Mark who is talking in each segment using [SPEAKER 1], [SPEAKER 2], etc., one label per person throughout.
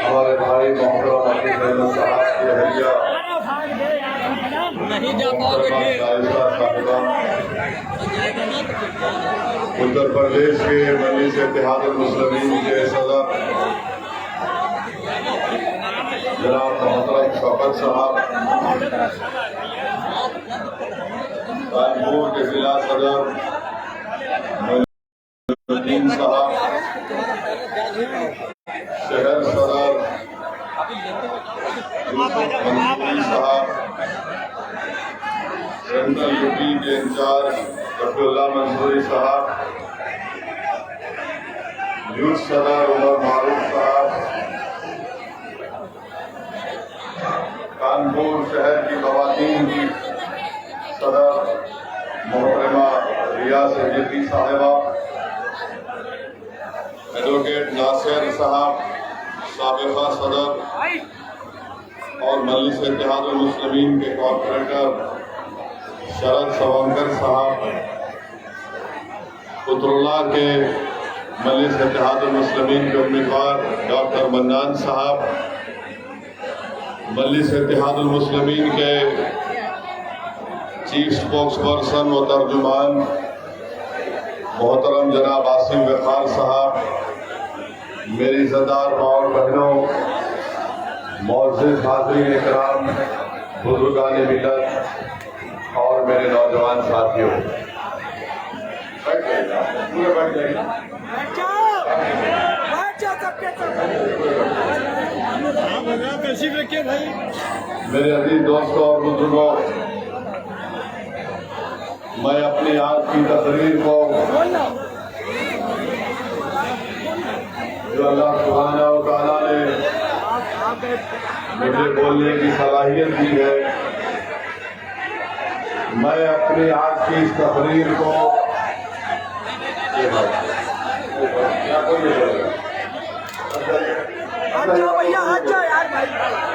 [SPEAKER 1] हमारे भाई उत्तर प्रदेश के मजलिस इत्तेहादुल मुस्लिमीन के सदर जनाब मोहतरम शौकत साहब, कानपुर के जिला सदर मोइनुद्दीन साहब, शहर सदर मंसूरी साहब, सेंट्रल यूपी के इंचार्ज रफीउल्लाह मंसूरी साहब, यूथ सदर उमर मारूफ साहब, कानपुर शहर की खवातीन की सदर मोहतरमा रिया सिद्दीकी साहिबा, एडवोकेट नासिर साहब साबिका सदर और मजलिस इत्तेहादुल मुस्लिमीन के कॉर्पोरेटर शरद सवंकर साहब, पुत्रुल्लाह के मजलिस इत्तेहादुल मुस्लिमीन के उम्मीदवार डॉक्टर मन्नान साहब, मजलिस इत्तेहादुल मुस्लिमीन के चीफ स्पोक्स पर्सन व तर्जुमान मोहतरम जनाब आसिम वक़ार साहब, मेरी इज़्ज़तदार माँ और बहनों, मुअज़्ज़िज़ हाज़रीन इकराम, बुज़ुर्गान मिल्लत और मेरे नौजवान साथियों, मेरे अजीज दोस्तों और बुजुर्गों, मैं अपनी आज की तकरीर को जो अल्लाह सुब्हानहू व तआला ने मुझे बोलने की सलाहियत दी है, मैं अपनी आज की इस तकरीर को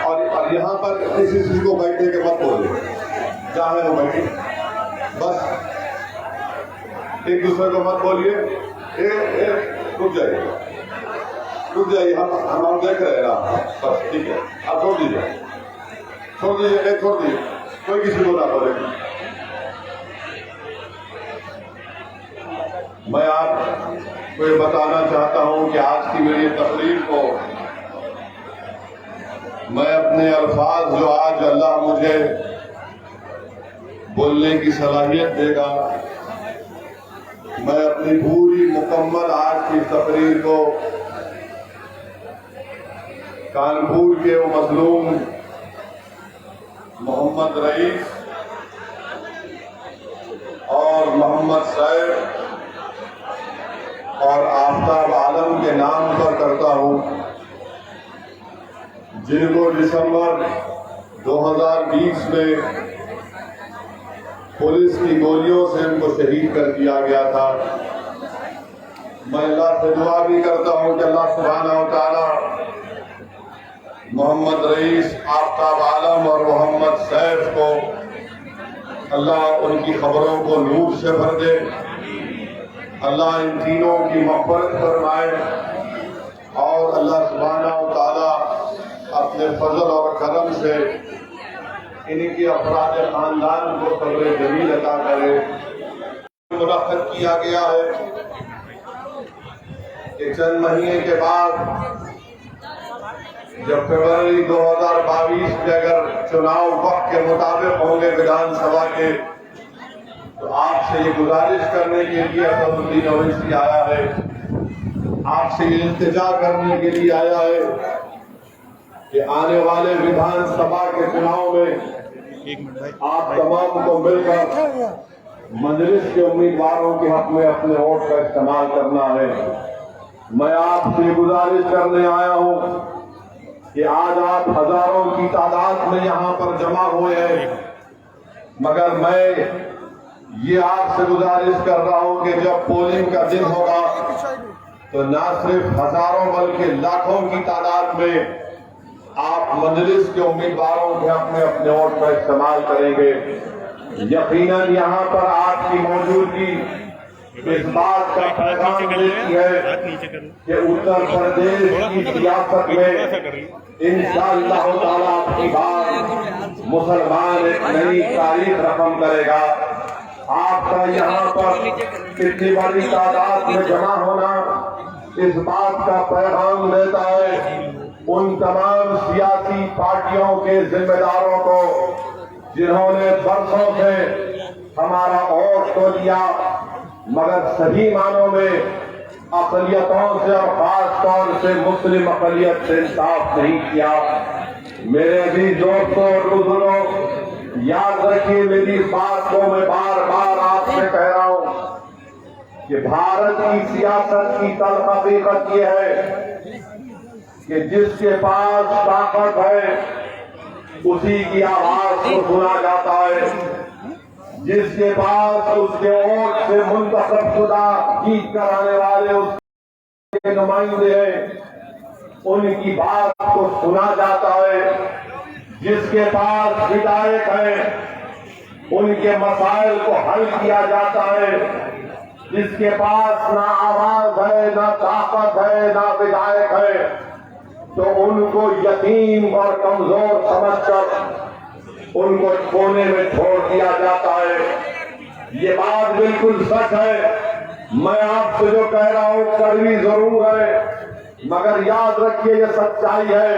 [SPEAKER 1] और यहाँ पर किसी को बैठने के मत बोले, जहाँ है वो बैठे, बस एक दूसरे को मत बोलिए। रुक जाइए, रुक जाइए, हम देख रहे हैं ना, बस ठीक है, आप छोड़ दीजिए, छोड़ दीजिए, छोड़ दीजिए, कोई किसी को ना बोले। मैं आपको ये बताना चाहता हूं कि आज की मेरी तकरीर को मैं अपने अल्फाज जो आज अल्लाह मुझे बोलने की सलाहियत देगा, मैं अपनी पूरी मुकम्मल आज की तकरीर को कानपुर के वो मजलूम मोहम्मद रईस और मोहम्मद सैफ और आफ्ताब आलम के नाम पर करता हूं, जिनको दिसंबर 2020 में पुलिस की गोलियों से उनको शहीद कर दिया गया था। मैं अल्लाह से दुआ भी करता हूं कि अल्लाह सुब्हानहू व तआला मोहम्मद रईस, आफ्ताब आलम और मोहम्मद सैफ को अल्लाह उनकी खबरों को नूर से भर दे, अल्लाह इन तीनों की मग़फ़िरत फरमाए और अल्लाह सुब्हानहू व तआला अपने फजल और करम से इनके अफराद खानदान को सब्र जमील अता करे। मुनाफ़िक़ किया गया है कि चंद महीने के बाद जब फरवरी 2022 में अगर चुनाव वक्त के मुताबिक होंगे विधानसभा के, तो आपसे ये गुजारिश करने के लिए असदुद्दीन ओवैसी आया है, आपसे ये इल्तिजा करने के लिए आया है कि आने वाले विधानसभा के चुनाव में आप तमाम को मिलकर मजलिस के उम्मीदवारों के हक में अपने वोट का इस्तेमाल करना है। मैं आपसे गुजारिश करने आया हूं कि आज आप हजारों की तादाद में यहाँ पर जमा हुए हैं, मगर मैं ये आपसे गुजारिश कर रहा हूं कि जब पोलिंग का दिन होगा तो न सिर्फ हजारों बल्कि लाखों की तादाद में आप मजलिस के उम्मीदवारों के अपने अपने वोट का इस्तेमाल करेंगे। यकीनन यहाँ पर आपकी मौजूदगी इस बात का पैगाम देती है कि उत्तर प्रदेश की सियासत में इंशाअल्लाह ताला की बात मुसलमान एक नई तारीख रकम करेगा। आपका यहाँ पर कितनी बड़ी तादाद में जमा होना इस बात का पैगाम देता है उन तमाम सियासी पार्टियों के जिम्मेदारों को जिन्होंने बरसों से हमारा वोट तो लिया मगर सही मानों में अक़लियतों से और खास तौर से मुस्लिम अक़लियत से इंसाफ नहीं किया। मेरे अभी दोस्तों और बुजुर्गों, याद रखिए मेरी बात को मैं बार बार आपसे कह रहा हूं कि भारत की सियासत की तल्ख़ हकीकत ये है कि जिसके पास ताकत है उसी की आवाज को सुना जाता है, जिसके पास उसके वोट से मुंतखब शुदा जीत कराने वाले उसके नुमाइंदे हैं उनकी बात को सुना जाता है, जिसके पास विधायक हैं उनके मसाइल को हल किया जाता है, जिसके पास ना आवाज है ना ताकत है ना विधायक है तो उनको यतीम और कमजोर समझकर उनको कोने में छोड़ दिया जाता है। ये बात बिल्कुल सच है। मैं आपसे जो कह रहा हूं कड़वी जरूर है मगर याद रखिए ये सच्चाई है।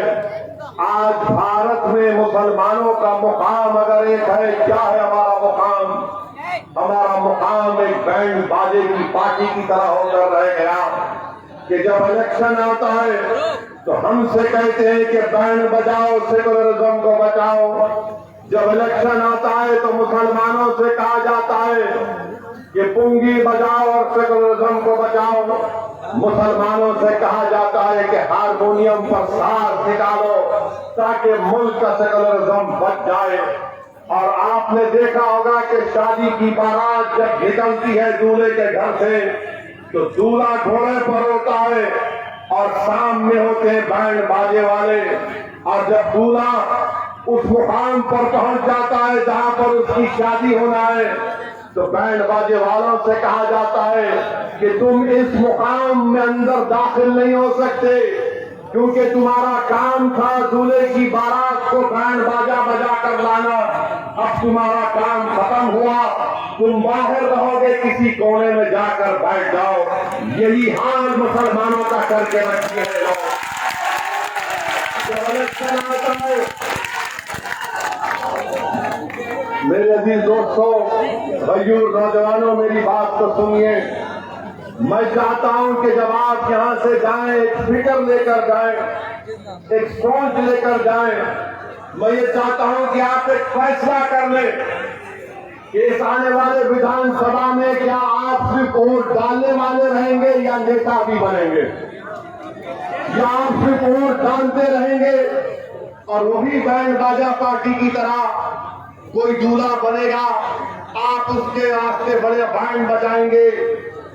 [SPEAKER 1] आज भारत में मुसलमानों का मुकाम अगर एक है, क्या है हमारा मुकाम? हमारा मुकाम एक बैंड बाजे की पार्टी की तरह होकर रह गया कि जब इलेक्शन आता है तो हमसे कहते हैं कि बैंड बजाओ, सेकुलरिज्म को बचाओ। जब इलेक्शन आता है तो मुसलमानों से कहा जाता है कि पुंगी बजाओ और सेकुलरिज्म को बचाओ। मुसलमानों से कहा जाता है कि हारमोनियम पर साज निकालो ताकि मुल्क का सेकुलरिज्म बच जाए। और आपने देखा होगा कि शादी की बारात जब निकलती है दूल्हे के घर से तो दूल्हा घोड़े पर होता है और सामने होते हैं बैंड बाजे वाले। और जब दूल्हा उस मुकाम पर पहुंच जाता है जहां पर उसकी शादी होना है तो बैंड बाजे वालों से कहा जाता है कि तुम इस मुकाम में अंदर दाखिल नहीं हो सकते क्योंकि तुम्हारा काम था दूल्हे की बारात को बैंड बाजा बजा कर लाना। अब तुम्हारा काम खत्म हुआ, तुम बाहर रहोगे, किसी कोने में जाकर बैठ जाओ। यही हाल मुसलमानों का करके रखते हैं लोग। जब इलेक्शन आता है मेरे अजीज दोस्तों, भाइयों, नौजवानों, मेरी बात तो सुनिए। मैं चाहता हूं कि जब आप यहां से जाएं एक स्पीकर लेकर जाएं, एक स्पॉन्ज लेकर जाएं। मैं ये चाहता हूं कि आप एक फैसला कर लें कि इस आने वाले विधानसभा में क्या आप सिर्फ वोट डालने वाले रहेंगे या नेता भी बनेंगे, या आप सिर्फ वोट डालते रहेंगे और वही बैंड बाजा पार्टी की तरह कोई दूल्हा बनेगा, आप उसके रास्ते बड़े बैंड बजाएंगे,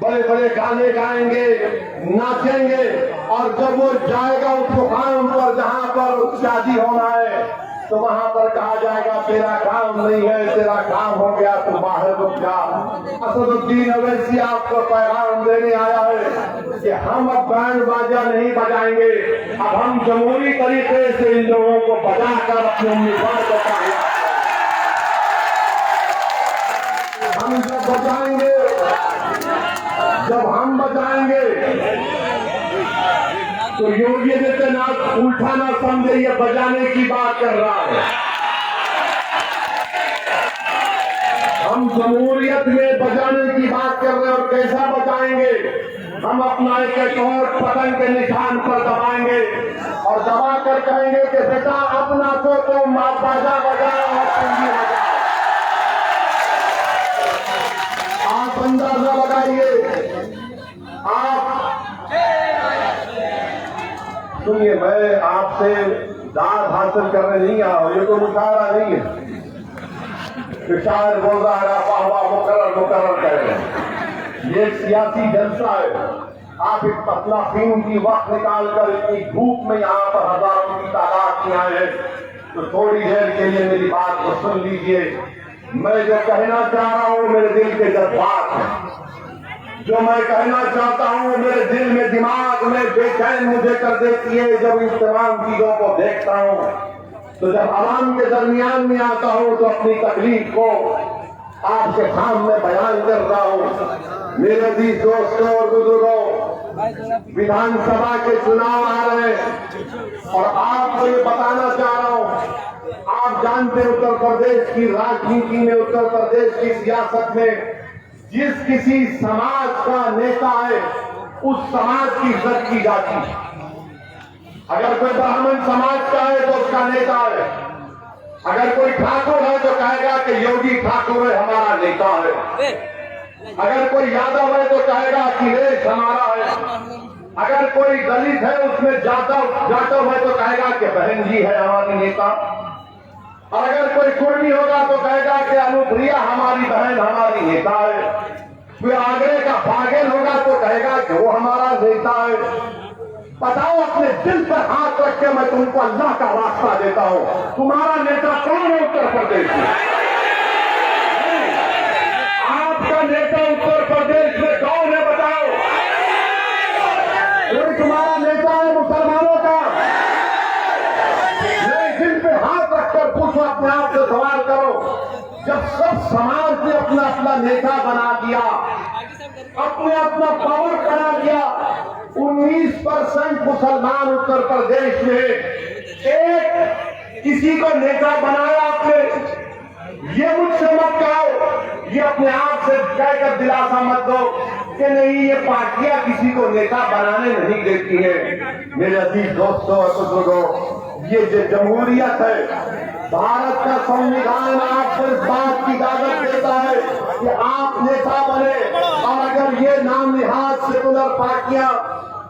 [SPEAKER 1] बड़े बड़े गाने गाएंगे, नाचेंगे और जब वो जाएगा उस मुकाम पर जहां पर शादी होना है तो वहां पर कहा जाएगा तेरा काम नहीं है, तेरा काम हो गया, तू बाहर रुक जा। असदुद्दीन अवैसी आपको पैगाम देने आया है कि हम अब बैंड बाजा नहीं बजाएंगे, अब हम जमहूरी तरीके से इन लोगों को बजाकर अपने उम्मीदवार को कामयाब हम जब बजाएंगे, जब हम बजाएंगे तो योगी आदित्यनाथ उल्टा ना समझे ये बजाने की बात कर रहा है। हम जमहूरियत में बजाने की बात कर रहे हैं और कैसा बजाएंगे? हम अपना एक और पतंग के निशान पर दबाएंगे और दबा कर कहेंगे कि बेटा अपना तो बाजा बजाओ और पुंगी बजाओ। आप अंदाजा लगाइए। आप सुनिए, मैं आपसे दाद हासिल करने नहीं आया हूं, ये तो मुशायरा नहीं है कि शायर बोल रहा है वाह मुकर्रर मुकर्रर कह रहे हैं। ये सियासी जलसा है। आप एक पतला कीमती वक्त निकालकर इतनी धूप में यहाँ पर हजारों की तादाद में आए हैं तो थोड़ी देर के लिए मेरी बात को सुन लीजिए। मैं जो कहना चाह रहा हूं मेरे दिल के जज्बात हैं। जो मैं कहना चाहता हूँ मेरे दिल में दिमाग में बेचैन मुझे कर देती है जब इन तमाम चीजों को देखता हूँ। तो जब आवाम के दरमियान में आता हूँ तो अपनी तकलीफ को आपके सामने बयान कर रहा हूँ। मेरे भी दोस्तों और बुजुर्गों, विधानसभा के चुनाव आ रहे हैं और आपको ये बताना चाह रहा हूँ, आप जानते हैं उत्तर प्रदेश की राजनीति में, उत्तर प्रदेश की सियासत में जिस किसी समाज का नेता है उस समाज की इज्जत की जाती है। अगर कोई ब्राह्मण समाज का है तो उसका नेता है, अगर कोई ठाकुर है तो कहेगा कि योगी ठाकुर है हमारा नेता है, अगर कोई यादव है तो कहेगा अखिलेश हमारा है, अगर कोई दलित है उसमें जाटव है तो कहेगा कि बहन जी है हमारी नेता, और अगर कोई कुर्मी होगा तो कहेगा कि अनुप्रिया हमारी बहन हमारी नेता है, कोई आगरे का बागेल होगा तो कहेगा कि वो हमारा नेता है। बताओ, अपने दिल पर हाथ रख के मैं तुमको अल्लाह का रास्ता देता हूं, तुम्हारा नेता कौन है उत्तर प्रदेश में? आपका नेता उत्तर प्रदेश में कौन है बताओ? कोई तुम्हारा नेता है मुसलमानों का? दिल पे हाथ रखकर पूछो, अपने आप से सवाल करो। जब सब समाज ने अपना अपना नेता बना दिया, अपने अपना पावर बना दिया, 19% मुसलमान उत्तर प्रदेश में एक किसी को नेता बनाया आपने। ये मुझसे मत कहो, ये अपने आप से कहकर दिलासा मत दो कि नहीं ये पार्टियां किसी को नेता बनाने नहीं देती है। मेरे अजीज दोस्तों और बुजुर्गों, ये जो जमहूरियत है, भारत का संविधान आपको इस बात की इजाजत देता है कि आप नेता बने, और अगर ये नाम निहाद सेकुलर पार्टियां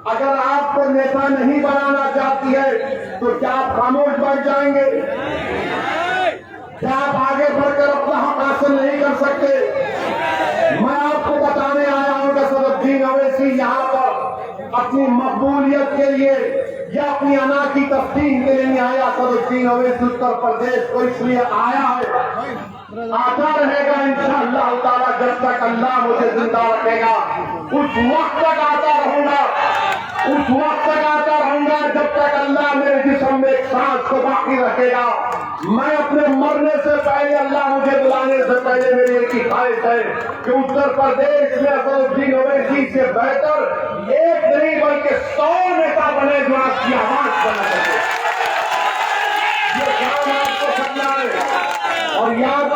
[SPEAKER 1] अगर आपको नेता नहीं बनाना चाहती है तो क्या आप खामोश बैठ जाएंगे? क्या आप आगे बढ़कर अपना हक हासिल नहीं कर सकते? मैं आपको बताने आया हूं कि सदुद्दीन अवैसी यहाँ पर अपनी मकबूलियत के लिए या अपनी अना की तस्दीक के लिए नहीं आया। सदुद्दीन अवैसी उत्तर प्रदेश को इसलिए आया है, आता रहेगा इंशाअल्लाह ताला, जब तक अल्लाह मुझे जिंदा रखेगा उस वक्त तक आता रहूंगा, उस वक्त तक आता रहूंगा जब तक अल्लाह मेरे जिस्म में एक सांस को बाकी रखेगा। मैं अपने मरने से पहले, अल्लाह मुझे बुलाने से पहले मेरी एक ही ख्वाहिश है कि उत्तर प्रदेश में सदुद्दीन अवैसी से बेहतर एक नहीं बल्कि 100 नेता बने जो आपकी आवाज बना सके। ये काम आपको करना है। और याद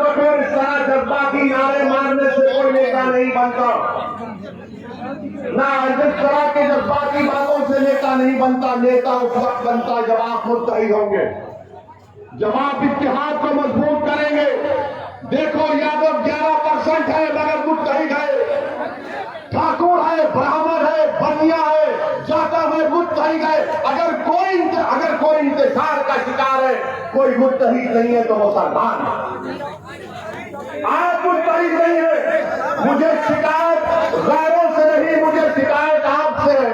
[SPEAKER 1] रखो इस तरह जज्बाती नारे मारने से कोई नेता नहीं बनता, ना जिस तरह के जज्बाती बातों से नेता नहीं बनता। नेता उस वक्त बनता जब आप मुत्तहिद होंगे, जब आप इत्तेहाद को मजबूत करेंगे। देखो, यादव 11% है मगर मुत्तहिद है, ठाकुर है, ब्राह्मण है, बनिया है, जाटव है, मुत्तहिद है। अगर कोई इंतजार का शिकार है, कोई मुत्तहिद नहीं है तो मुसलमान। आप मुत्तहिद नहीं है, मुझे शिकायत गैरों से नहीं, मुझे शिकायत आपसे है।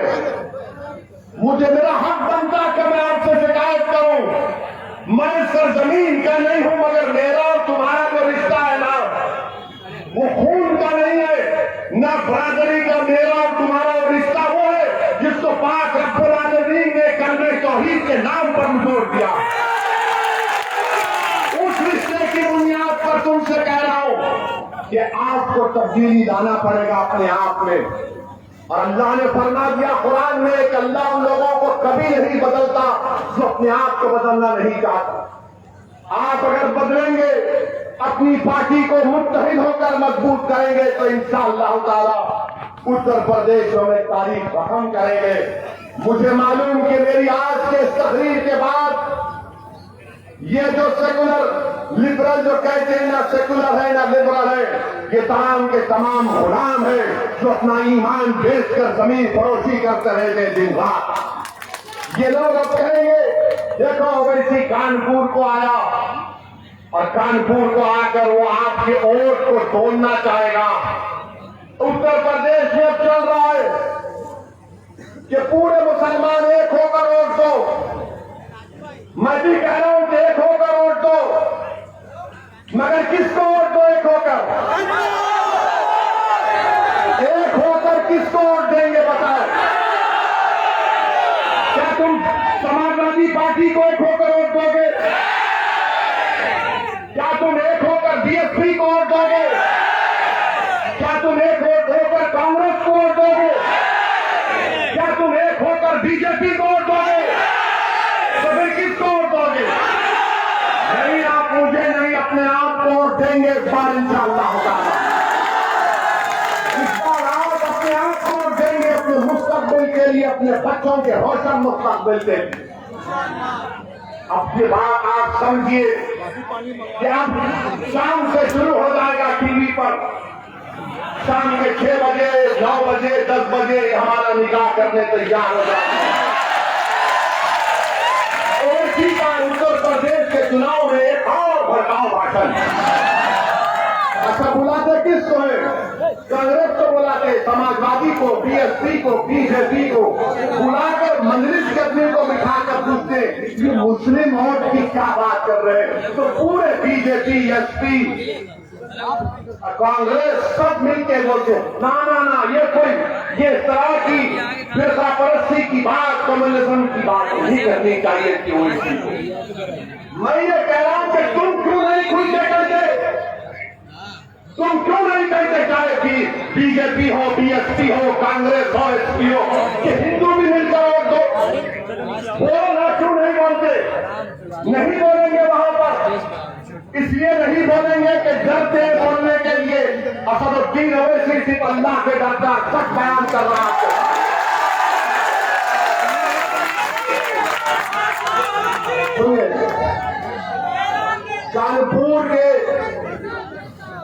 [SPEAKER 1] मुझे मेरा हक बनता कि मैं आपसे शिकायत करूं। मैं सरजमीन का नहीं हूं मगर मेरा और तुम्हारा जो रिश्ता है ना, वो खून का नहीं है, ना बरादरी का। मेरा और तुम्हारा रिश्ता वो है जिसको पाक रब्बुल आलमीन ने कलमे तौहीद के नाम पर जोड़ दिया। उस रिश्ते की बुनियाद पर तुमसे कह रहा हूं कि आपको तब्दीली लाना पड़ेगा अपने आप में। और अल्लाह ने फरमा दिया कुरान में कि अल्लाह उन लोगों को कभी नहीं बदलता जो अपने आप को बदलना नहीं चाहता। आप अगर बदलेंगे, अपनी पार्टी को मुत्तहिद होकर मजबूत करेंगे तो इंशाअल्लाह ताला उत्तर प्रदेश में तारीख बहम करेंगे। मुझे मालूम कि मेरी आज के इस तकरीर के बाद ये जो सेकुलर लिबरल जो कहते हैं, ना सेकुलर है ना लिबरल है, ये तमाम के तमाम गुलाम है जो अपना ईमान बेचकर जमीन फरोशी करते रहते दिन रात। ये लोग अब कहेंगे देखो वैसी कानपुर को आया और कानपुर को आकर वो आपके वोट को तोड़ना चाहेगा। उत्तर प्रदेश में अब चल रहा है कि पूरे मुसलमान एक होकर वोट दो। मैं भी कह रहा हूं कि एक होकर वोट दो, मगर किसको वोट दो? एक होकर
[SPEAKER 2] अगर बीजेपी को वोट दोगे तो फिर किसको वोट दोगे? नहीं, आप मुझे नहीं, अपने आप को वोट देंगे इस बार इंशाअल्लाह ताला। इस बार आप अपने आप को वोट देंगे अपने मुस्तकबिल के लिए, अपने बच्चों के रोशन मुस्तकबिल के लिए। अब ये बात आप समझिए कि अब शाम से शुरू हो जाएगा टीवी पर, शाम के 6 बजे 9 बजे 10 बजे हमारा निकाह करने तैयार हो जाएगा। ओवैसी का उत्तर प्रदेश के चुनाव में एक और भड़काऊ भाषण। अच्छा, बुलाते किसको है? कांग्रेस को बुलाते, समाजवादी को, बीएसपी को, बीजेपी को बुलाकर मंजलिस करने को बिठाकर पूछते ये मुस्लिम वोट की क्या बात कर रहे हैं? तो पूरे बीजेपी, एसपी, कांग्रेस सब मिलके बोलते ना ना ना, ये तरह की फिरका परस्ती की बात, कम्युनिज्म की बात नहीं करनी चाहिए थी ओवैसी को। मैं ये कह रहा हूं कि तुम क्यों नहीं खुल के कहते, तुम क्यों नहीं कहते, चाहे कि बीजेपी हो, बीएसपी हो, कांग्रेस हो, एसपी हो, कि हिंदू भी मिलकर वोट दो? बोलना क्यों नहीं बोलते? नहीं बोलेंगे वहां पर, इसलिए नहीं बोलेंगे कि डरते बोलने के लिए। असदुद्दीन ओवैसी सिर्फ अल्लाह के डरता सच बयान कर रहा है।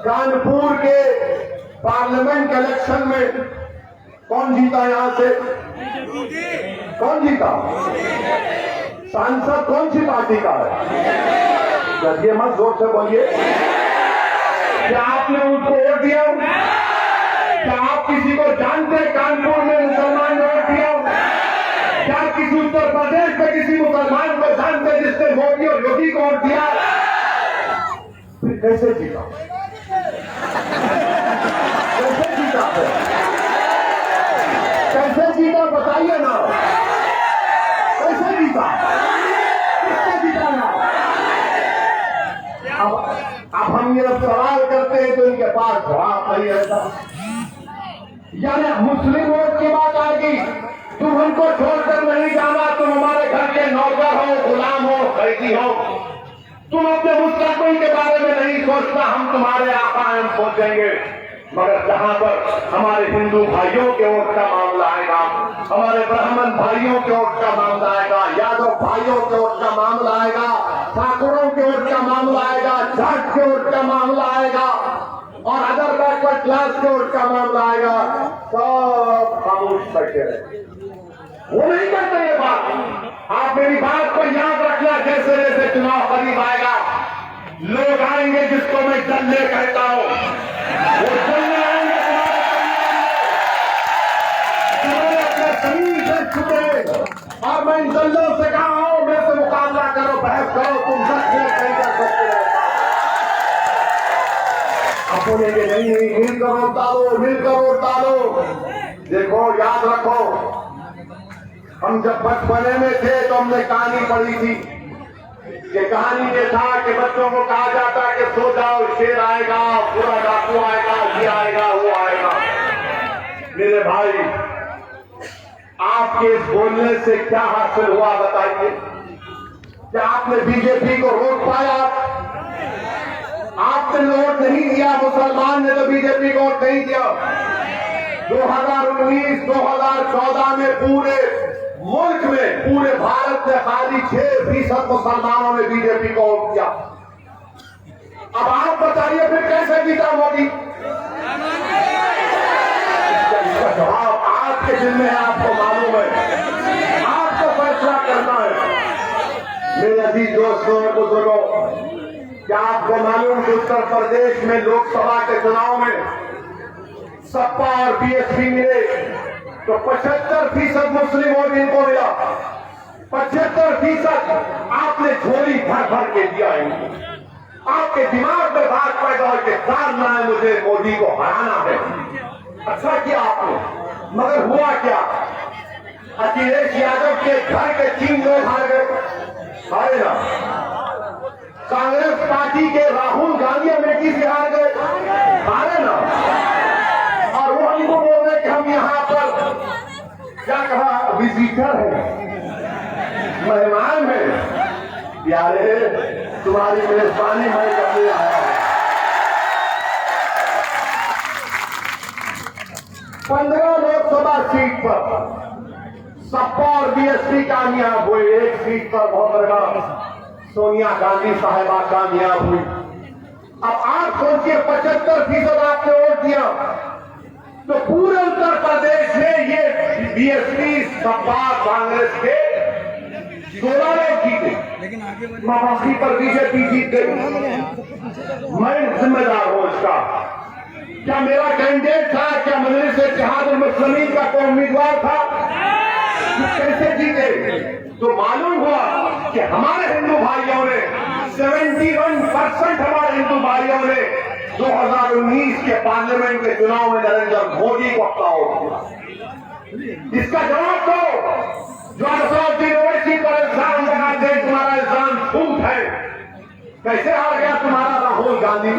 [SPEAKER 2] कानपुर के पार्लियामेंट इलेक्शन में कौन जीता? यहां से कौन जीता? सांसद कौन सी पार्टी का है? जल्दी मत, जोर से बोलिए। क्या आपने उनको वोट दिया? क्या आप किसी को जानते कानपुर में मुसलमान वोट दिया? क्या किसी उत्तर प्रदेश में किसी मुसलमान को जानते जिसने मोदी और योगी को वोट दिया? फिर कैसे जीता? कैसे जीता? कैसे जीता बताइए ना, कैसे जीता? किसने जिताया? अब हम ये सवाल करते हैं तो इनके पास जवाब नहीं रहता। यानी मुस्लिम वोट की बात आ गई, तुम हमको छोड़कर नहीं जाना, तुम हमारे घर के नौकर हो, गुलाम हो, कैदी हो, तुम अपने मुस्तकबिल के बारे में नहीं सोचता, हम तुम्हारे आका हम सोचेंगे। मगर जहां पर हमारे हिंदू भाइयों के वोट का मामला आएगा, हमारे ब्राह्मण भाइयों के वोट का मामला आएगा, यादव भाइयों के वोट का मामला आएगा, ठाकुरों के वोट का मामला आएगा, जाट के वोट का मामला आएगा और अदर बैकवर्ड क्लास के वोट का मामला आएगा, सब खामोश बैठे रहे। वो नहीं करते ये बात। आप मेरी बात को याद रखना, जैसे जैसे चुनाव करीब आएगा लोग आएंगे जिसको मैं डल्ले कहता हूं, वो डल्ले आएंगे तुम्हारे अपने शरीर से छुपे। और मैं इन डल्लों से कहा हूं, मेरे से मुकाबला करो, बहस करो, तुम 10 मिनट नहीं कर सकते। अब बोलेंगे नहीं, मिलकर वोट डालो, मिलकर वोट डालो। देखो, याद रखो, हम जब बचपने में थे तो हमने कहानी पढ़ी थी। ये कहानी में था कि बच्चों को कहा जाता है कि सो जाओ, शेर आएगा, पूरा डाकू आएगा, ये आएगा, वो आएगा। मेरे भाई, आपके इस बोलने से क्या हासिल हुआ बताइए? क्या आपने बीजेपी को रोक पाया? आपने वोट नहीं दिया, मुसलमान ने तो बीजेपी को वोट नहीं दिया। 2019, 2014 में पूरे मुल्क में, पूरे भारत में खाली 6% मुसलमानों ने बीजेपी को वोट दिया। अब आप बताइए फिर कैसे जीता मोदी? इसका जवाब आपके दिल में है, आपको मालूम है, आपको फैसला करना है। मेरे अजीज दोस्तों और बुजुर्गों, क्या आपको मालूम कि उत्तर प्रदेश में लोकसभा के चुनाव में सपा और बीएसपी मिले तो 75% मुस्लिम वोट इनको मिला। 75% आपने झोली भर भर के दिया इनको। आपके दिमाग में बात पैदा हो के जानना है मुझे मोदी को हराना है। अच्छा किया आपने, मगर हुआ क्या? अखिलेश यादव के घर के 3 लोग हार गए, हारे ना। कांग्रेस पार्टी के राहुल गांधी अमेठी से हार गए, हारे ना। और वो हमको बोल रहे कि हम यहाँ पर क्या कहा, विजिटर है, मेहमान है, प्यारे तुम्हारी मेजबानी मैं करने आया हूं। 15 लोकसभा सीट पर सपा और बीएसपी कामयाब हुए। एक सीट पर बहुत सोनिया गांधी साहिबा कामयाब हुई। अब आप सोचिए 75% आपने वोट दिया, तो पूरे उत्तर प्रदेश में ये बीएसपी सपा कांग्रेस के 16 लोग जीते, बाकी पर बीजेपी जीत गई। मैं जिम्मेदार हूं इसका। क्या मेरा कैंडिडेट था? क्या मजलिस इत्तेहादुल मुस्लिमीन का कोई उम्मीदवार था? कैसे जीते? तो मालूम हुआ कि हमारे हिंदू भाइयों ने 71% हमारे हिंदू भाइयों ने 2019 के पार्लियामेंट के चुनाव में नरेंद्र मोदी को अपना वोट दिया। इसका जवाब दो। जो असदुद्दीन ओवैसी पर इल्जाम लगाते हैं तुम्हारा इल्जाम झूठ है, कैसे हार गया तुम्हारा राहुल गांधी?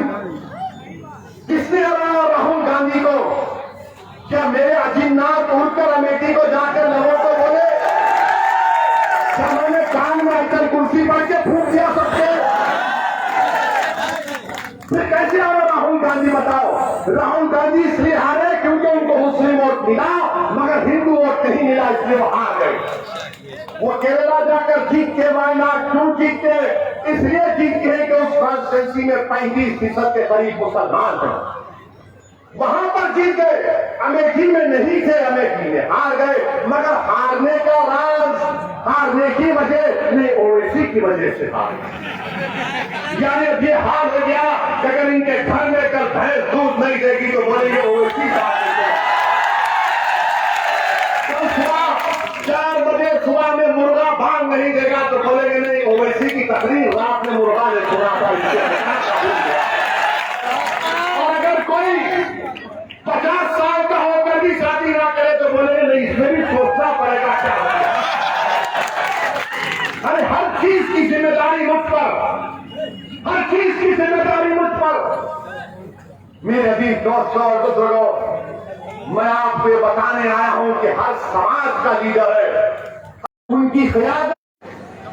[SPEAKER 2] किसने हराया राहुल गांधी को? क्या मेरे अजीमनाथ उड़कर अमेठी को जाकर लोगों को बोले, क्या मैंने कान में आकर कुर्सी पर के फूक दिया सबसे? फिर कैसे हारा राहुल गांधी बताओ? राहुल गांधी इसलिए हारे क्योंकि उनको मुस्लिम वोट मिला मगर हिंदू वोट नहीं मिला, इसलिए वो हार गए। वो केरला जाकर जीत के वायनाड क्यों जीतते? इसलिए जीतते हैं कि उस कॉन्स्टिट्यूंसी में 35% के करीब मुसलमान हैं, वहां पर जीत गए। अमेठी में नहीं थे, अमेठी में हार गए, मगर हारने का राज, हारने की वजह नहीं, ओवैसी की वजह से हार गए। यानी अब ये हार हो गया कि अगर इनके घर में कल भैंस दूध नहीं देगी तो बोलेंगे ओवैसी का। कल सुबह 4 बजे सुबह में मुर्गा भांग नहीं देगा तो बोलेंगे नहीं, ओवैसी की तकरीर रात में मुर्गा ने सुना था। और अगर कोई 50 साल का होकर भी शादी ना करे तो बोलेंगे नहीं, इसमें भी सोचना पड़ेगा क्या। अरे हर चीज की जिम्मेदारी मुझ पर, हर चीज की जिम्मेदारी मुझ पर। मेरे अजीज दोस्तों और बुजुर्गों, मैं आपको ये बताने आया हूं कि हर समाज का लीडर है, उनकी क़यादत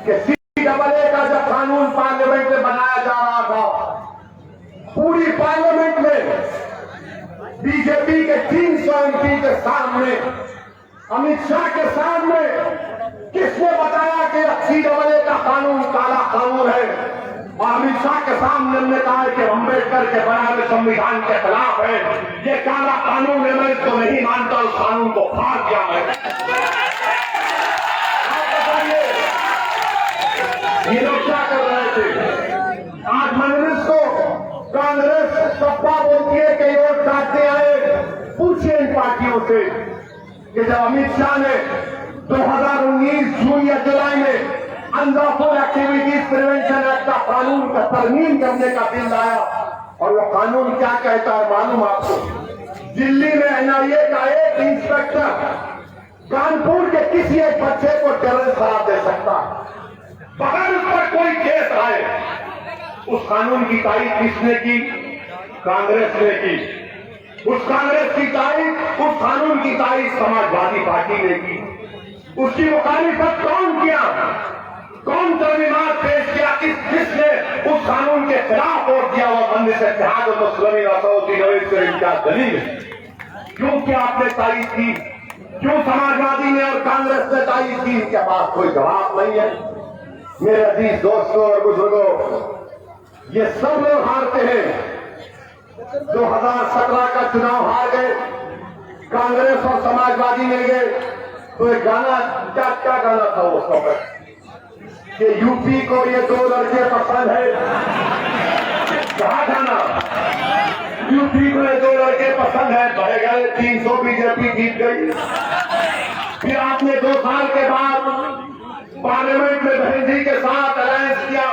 [SPEAKER 2] के CAA का जब कानून पार्लियामेंट में बनाया जा रहा था, पूरी पार्लियामेंट में बीजेपी के 300 MP के सामने, अमित शाह के सामने किसने बताया कि CAA का कानून काला कानून है? और अमित शाह के सामने हमने कहा कि अम्बेडकर के बनाए हुए संविधान के खिलाफ है, ये काला कानून है, मैं इसको नहीं मानता, उस कानून को फाड़ दिया है। आप बताइए ये लोग क्या कर रहे थे? आज मजलिस को कांग्रेस सपा बोलती है कि वोट काटते आए। पूछिए इन पार्टियों से कि जब अमित शाह ने 2019 जून या जुलाई में अनलॉफुल एक्टिविटीज प्रिवेंशन एक्ट का कानून का तरमीम करने का बिल लाया, और वो कानून क्या कहता है मालूम आपको? दिल्ली में NIA का एक इंस्पेक्टर कानपुर के किसी एक बच्चे को टेररिस्ट करार दे सकता बगैर उस पर कोई केस आए। उस कानून की तारीफ किसने की? कांग्रेस ने की। उस कांग्रेस की तारीफ, उस कानून की तारीफ समाजवादी पार्टी ने की। उसकी मुखालिफत कौन किया? कौन तरमीमात पेश किया? किसने उस कानून के खिलाफ वोट दिया? वो मजलिस इत्तेहादुल मुस्लिमीन असदुद्दीन ओवैसी और इनका दलील है। क्यों क्या आपने तारीफ की? क्यों समाजवादी ने और कांग्रेस ने तारीफ की? इनके पास कोई जवाब नहीं है। मेरे अजीज दोस्तों और बुजुर्गों, ये सब लोग हारते हैं। 2017 का चुनाव हार गए, कांग्रेस और समाजवादी मिल गए। तो एक गाना, क्या गाना था उस वक्त कि यूपी को ये 2 लड़के पसंद है? कहा गाना? यूपी को ये 2 लड़के पसंद है, बह गए 300, बीजेपी जीत गई। फिर आपने 2 साल के बाद पार्लियामेंट में बहन जी के साथ अलायंस किया,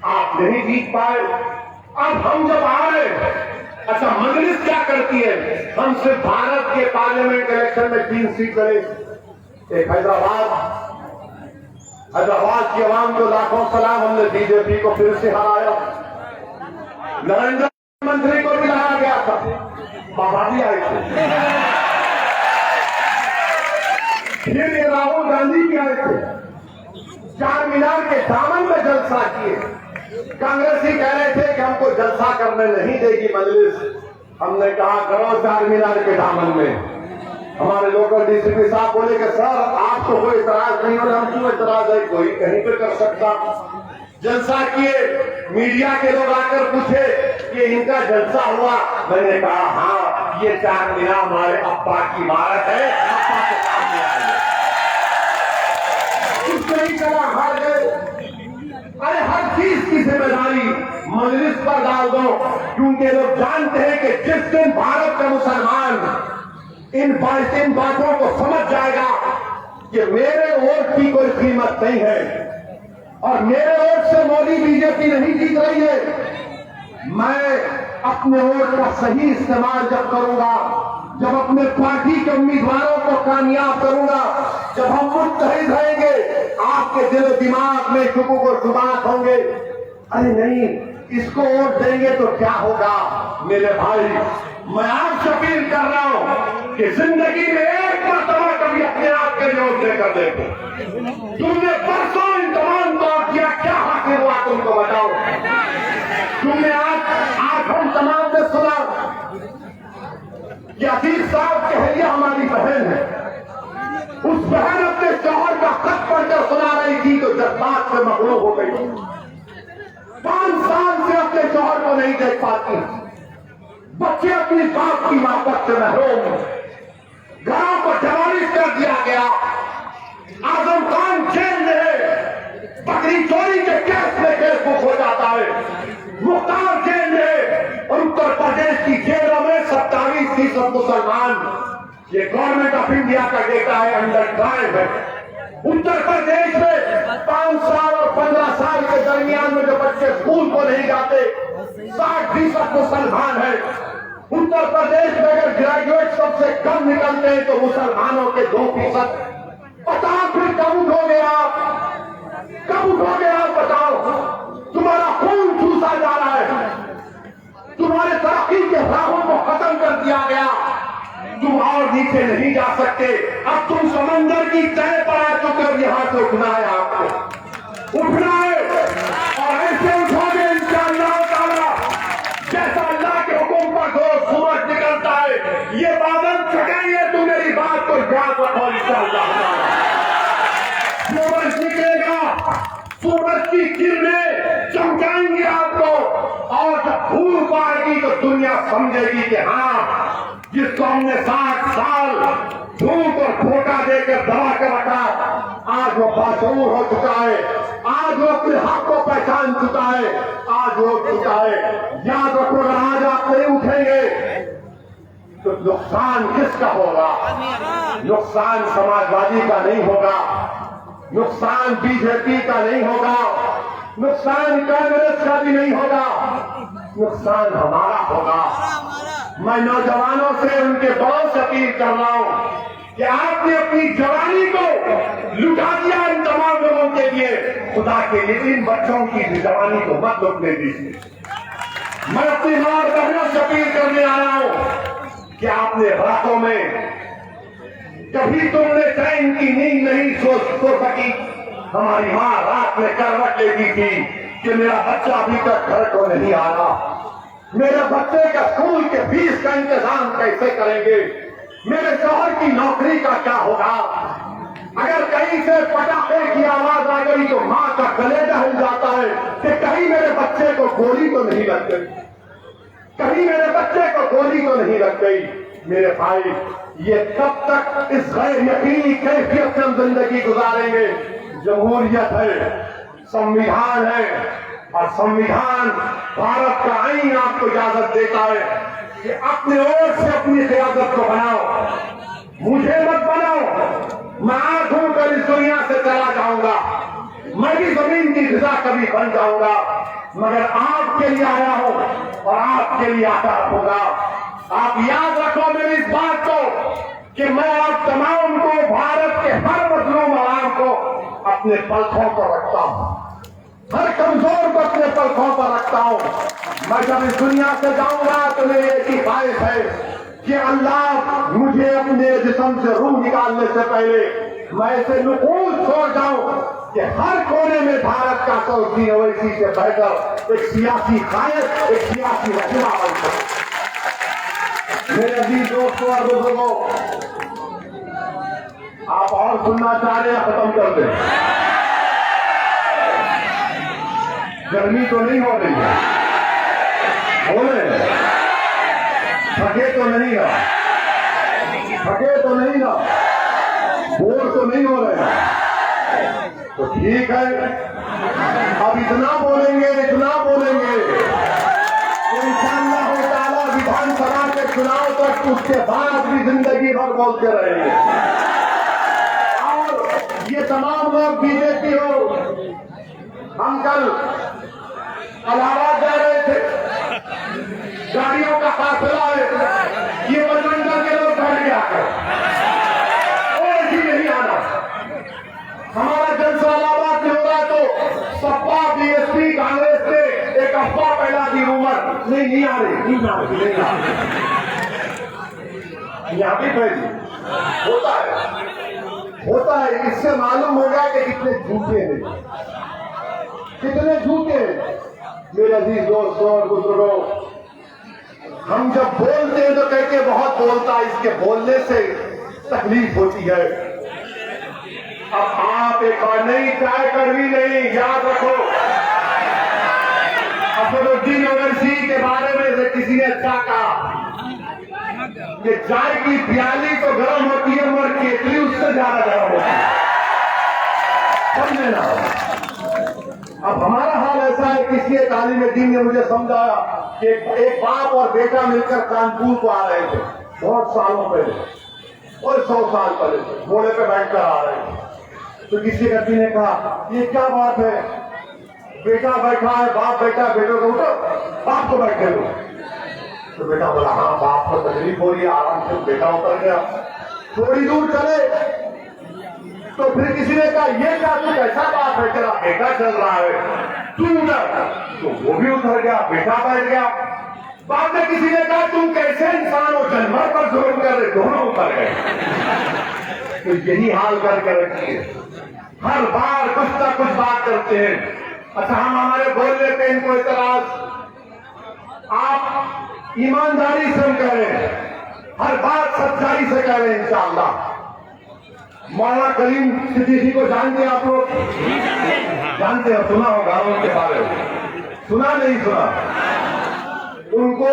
[SPEAKER 2] आप नहीं जीत पाए। अब हम जब आ रहे, अच्छा मजलिस क्या करती है? हम सिर्फ भारत के पार्लियामेंट इलेक्शन में 3 सीट लड़े। एक हैदराबाद की आवाम को लाखों सलाम, हमने बीजेपी को फिर से हराया। नरेंद्र मंत्री को भी लाया गया था, बाबा भी आए थे। फिर ये राहुल गांधी भी आए थे, चार मीनार के दामन में जलसा किए। कांग्रेसी कह रहे थे कि हमको जलसा करने नहीं देगी मजलिस। हमने कहा करो चार मीनार के दामन में। हमारे लोकल डीसीपी साहब बोले कि सर आप तो कोई इतराज नहीं हो, हम क्यों इतराज है, कोई कहीं पे कर सकता। जलसा किए, मीडिया के लोग आकर पूछे कि इनका जलसा हुआ। मैंने कहा हाँ, ये चार मीनार हमारे अब्बा की इमारत है, अब्बा के सामने आए। कुछ नहीं करा, हार गए। अरे हर चीज की जिम्मेदारी मजलिस पर डाल दो, क्योंकि लोग जानते हैं कि जिस दिन भारत का मुसलमान इन बातों को समझ जाएगा कि मेरे वोट की कोई कीमत नहीं है और मेरे वोट से मोदी बीजेपी नहीं जीत रही है। मैं अपने वोट का सही इस्तेमाल जब करूंगा, जब अपने पार्टी के उम्मीदवारों को कामयाब करूंगा, जब हम मुत्तहिद रहेंगे, आपके दिल दिमाग में शुबहात होंगे। अरे नहीं, इसको वोट देंगे तो क्या होगा। मेरे भाई, मैं आपसे अपील कर रहा हूं कि जिंदगी में एक मरतबा कभी अपने आप के लिए वोट देकर देखो। तुमने परसों इन तमाम दौर किया, क्या हासिल हुआ तुमको बताओ। तुमने आज हम तमाम ने सुना कि अजीज साहब कहलिया हमारी बहन है, उस बहन अपने शौहर का खत पढ़कर सुना रही थी तो जज्बात से मगरूब हो गई। 5 साल से अपने शौहर को नहीं देख पाती, बच्चे अपनी बाप की मोहब्बत से महरूम, घरों को जवानिश कर दिया गया। आजम खान जेल में है, बकरी चोरी के केस में केस बुक हो जाता है। मुख्तार जेल में है और उत्तर प्रदेश की जेलों में 27% मुसलमान। ये गवर्नमेंट ऑफ इंडिया का डेटा है, अंडर ट्रायल है। उत्तर प्रदेश में 5 साल और 15 साल के दरमियान में जो बच्चे स्कूल को नहीं जाते, 60% मुसलमान है। उत्तर प्रदेश में अगर ग्रेजुएट सबसे कम निकलते हैं तो मुसलमानों के 2%। बताओ फिर कब उठोगे आप, कब उठोगे आप, बताओ। तुम्हारा खून चूसा जा रहा है, तुम्हारे तरक्की के राहों को खत्म कर दिया गया, तुम और नीचे नहीं जा सकते। अब तुम समंदर की तह पर आ चुके हो, यहां से उठना है आपको, उठना है और ऐसे उठोगे इंशाअल्लाह ताला जैसा अल्लाह के हुक्म पर दो सूरज निकलता है, ये बादल छटेंगे। तुम मेरी बात को याद रखो, इंशाअल्लाह सूरज निकलेगा, सूरज की किरणें चमकाएंगी आपको और जब धूप आएगी तो दुनिया समझेगी कि हाँ, जिसको हमने 60 साल धूप और खोटा देकर दबा कर रखा, आज वो बाशऊर हो चुका है, आज वो अपने हक को पहचान चुका है, आज वो उठ चुका है। याद रखो, अगर आज आप नहीं उठेंगे तो नुकसान किसका होगा। नुकसान समाजवादी का नहीं होगा, नुकसान बीजेपी का नहीं होगा, नुकसान कांग्रेस का भी नहीं होगा, नुकसान हमारा होगा। मैं नौजवानों से, उनके बड़ों से अपील कर रहा हूं कि आपने अपनी जवानी को लुटा दिया इन तमाम लोगों के लिए, खुदा के लिए इन बच्चों की जवानी को मत लुटने दीजिए। मैं अपनी मां और बहनों से अपील करने आया हूं कि आपने रातों में कभी तुमने चैन की नींद नहीं सो सकी। हमारी मां रात में करवट लेती थी कि मेरा बच्चा अभी तक घर को नहीं आया, मेरे बच्चे का स्कूल के फीस का इंतजाम कैसे करेंगे, मेरे शौहर की नौकरी का क्या होगा। अगर कहीं से पटाखे की आवाज आ गई तो मां का कलेजा हिल जाता है कि कहीं मेरे बच्चे को गोली तो नहीं लग गई, कहीं मेरे बच्चे को गोली तो नहीं लग गई। मेरे भाई, ये कब तक इस गैर यकीनी कैफियत में हम जिंदगी गुजारेंगे। जमहूरियत है, संविधान है और संविधान भारत का आईन आपको इजाजत देता है कि अपने ओर से अपनी क़यादत को बनाओ, मुझे मत बनाओ। मैं आंख कर इस दुनिया से चला जाऊंगा, मैं भी जमीन की ग़िज़ा कभी बन जाऊंगा, मगर आपके लिए आया हूं और आपके लिए आता रहूंगा। आप याद रखो मेरी इस बात को कि मैं आप तमाम को, भारत के हर मजलूम आवाम को अपने पलकों पर रखता हूं, हर कमजोर को अपने पलकों पर रखता हूं। मैं जब इस दुनिया से जाऊंगा तो मेरी एक ही ख्वाहिश है कि अल्लाह मुझे अपने जिस्म से रूह निकालने से पहले मैं इसे नुकूल छोड़ जाऊं कि हर कोने में भारत का 100 ओवैसी से बेहतर एक सियासी कायद, एक सियासी रहनुमा बन सके। मेरे अजीज दोस्तों और बुजुर्गों, आप और सुनना चाह रहे हैं, खत्म कर दें। गर्मी तो नहीं हो रही है, बोले थके तो नहीं ना, थके तो नहीं ना, बोर तो नहीं हो रहे हैं, तो ठीक है। अब इतना बोलेंगे इंशाअल्लाह ताला विधानसभा के चुनाव तक, उसके बाद भी जिंदगी भर बोलते रहेंगे। और ये तमाम लोग बीजेपी हो, हम कल इलाहाबाद जा रहे थे, गाड़ियों का काफिला है, ये बजरंग के लोग घर गया और ही नहीं आना। हमारा जलसा इलाहाबाद में हो रहा तो सपा बीएसपी कांग्रेस से एक अफवाह फैला दी, रूमर नहीं आ रही, यहाँ भी फैली होता है। इससे मालूम हो गया कि कितने झूठे हैं, कितने झूठे हैं। मेरे अजीज दोस्तों और बुजुर्गों, हम जब बोलते हैं तो कहते बहुत बोलता है, इसके बोलने से तकलीफ होती है। अब आप एक बार नहीं, चाय कड़वी नहीं, याद रखो। असदुद्दीन ओवैसी के बारे में से किसी ने अच्छा कहा कि चाय की प्याली तो गर्म होती है मगर केतली उससे ज्यादा गर्म होती है, समझे ना। अब हमारा हाल ऐसा है, किसी एक आलिम दीन ने मुझे समझाया कि एक बाप और बेटा मिलकर कानपुर को आ रहे थे बहुत सालों पहले, और 100 साल पहले घोड़े पे बैठकर आ रहे थे। तो किसी व्यक्ति ने कहा ये क्या बात है, बेटा बैठा है, बाप बैठा है, बेटो को उठो, बाप को बैठे लो। तो बेटा बोला हाँ बाप को तकलीफ हो रही है, आराम से। बेटा उतर गया, थोड़ी दूर चले तो फिर किसी ने कहा ये क्या तू कैसा बाप है, तेरा बेटा चल रहा है, तू उतर। तो वो भी उतर गया, बेटा बैठ गया। बाद में किसी ने कहा तुम कैसे इंसान हो, जानवर पर जुर्म कर रहे, दोनों उतर गए। तो यही हाल करके रखिए, हर बार कुछ ना कुछ बात करते हैं। अच्छा हम हमारे बोलने पे इनको इतराज, आप ईमानदारी से करें, हर बात सच्चाई से करें इंशाअल्लाह। मौलाना करीम सिद्दीकी को जानते हैं आप लोग? जानते हैं, सुना होगा उनके बारे में, सुना नहीं सुना? उनको